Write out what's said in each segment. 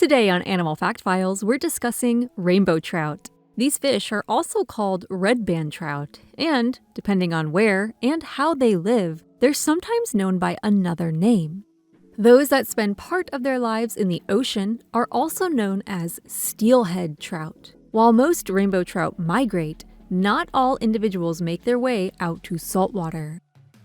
Today on Animal Fact Files, we're discussing rainbow trout. These fish are also called redband trout, and, depending on where and how they live, they're sometimes known by another name. Those that spend part of their lives in the ocean are also known as steelhead trout. While most rainbow trout migrate, not all individuals make their way out to saltwater.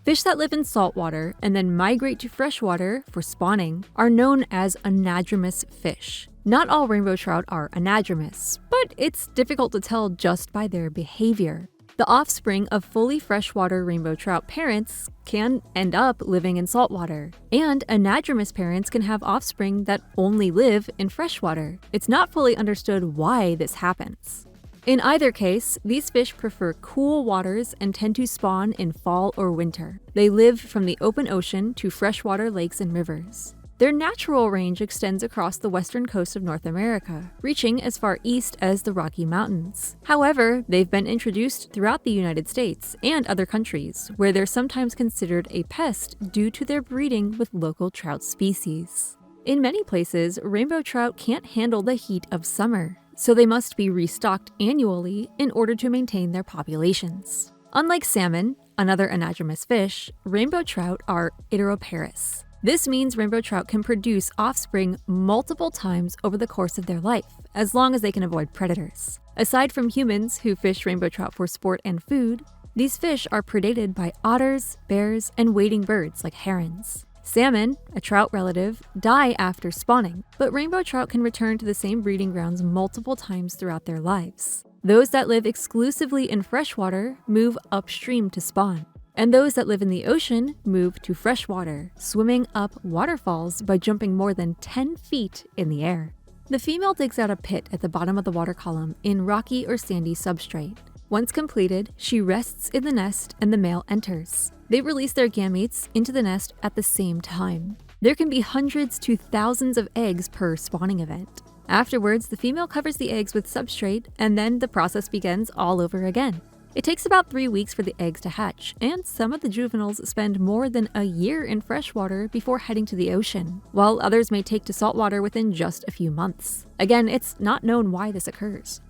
Fish that live in saltwater and then migrate to freshwater for spawning are known as anadromous fish. Not all rainbow trout are anadromous, but it's difficult to tell just by their behavior. The offspring of fully freshwater rainbow trout parents can end up living in saltwater, and anadromous parents can have offspring that only live in freshwater. It's not fully understood why this happens. In either case, these fish prefer cool waters and tend to spawn in fall or winter. They live from the open ocean to freshwater lakes and rivers. Their natural range extends across the western coast of North America, reaching as far east as the Rocky Mountains. However, they've been introduced throughout the United States and other countries, where they're sometimes considered a pest due to their breeding with local trout species. In many places, rainbow trout can't handle the heat of summer, so they must be restocked annually in order to maintain their populations. Unlike salmon, another anadromous fish, rainbow trout are itteroparous. This means rainbow trout can produce offspring multiple times over the course of their life, as long as they can avoid predators. Aside from humans who fish rainbow trout for sport and food, these fish are predated by otters, bears, and wading birds like herons. Salmon, a trout relative, die after spawning, but rainbow trout can return to the same breeding grounds multiple times throughout their lives. Those that live exclusively in freshwater move upstream to spawn, and those that live in the ocean move to freshwater, swimming up waterfalls by jumping more than 10 feet in the air. The female digs out a pit at the bottom of the water column in rocky or sandy substrate. Once completed, she rests in the nest and the male enters. They release their gametes into the nest at the same time. There can be hundreds to thousands of eggs per spawning event. Afterwards, the female covers the eggs with substrate, and then the process begins all over again. It takes about 3 weeks for the eggs to hatch, and some of the juveniles spend more than a year in freshwater before heading to the ocean, while others may take to saltwater within just a few months. Again, it's not known why this occurs.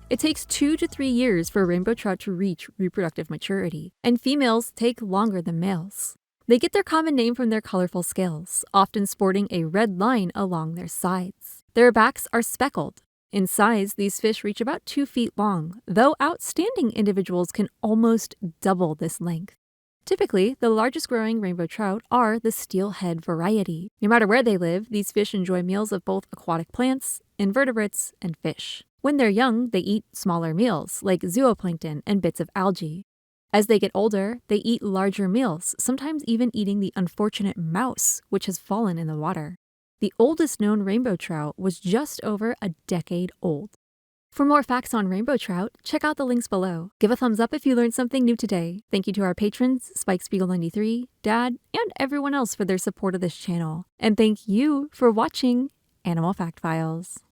It takes 2 to 3 years for rainbow trout to reach reproductive maturity, and females take longer than males. They get their common name from their colorful scales, often sporting a red line along their sides. Their backs are speckled. In size, these fish reach about 2 feet long, though outstanding individuals can almost double this length. Typically, the largest growing rainbow trout are the steelhead variety. No matter where they live, these fish enjoy meals of both aquatic plants, invertebrates, and fish. When they're young, they eat smaller meals, like zooplankton and bits of algae. As they get older, they eat larger meals, sometimes even eating the unfortunate mouse, which has fallen in the water. The oldest known rainbow trout was just over a decade old. For more facts on rainbow trout, check out the links below. Give a thumbs up if you learned something new today. Thank you to our patrons, SpikeSpiegel93, Dad, and everyone else for their support of this channel. And thank you for watching Animal Fact Files.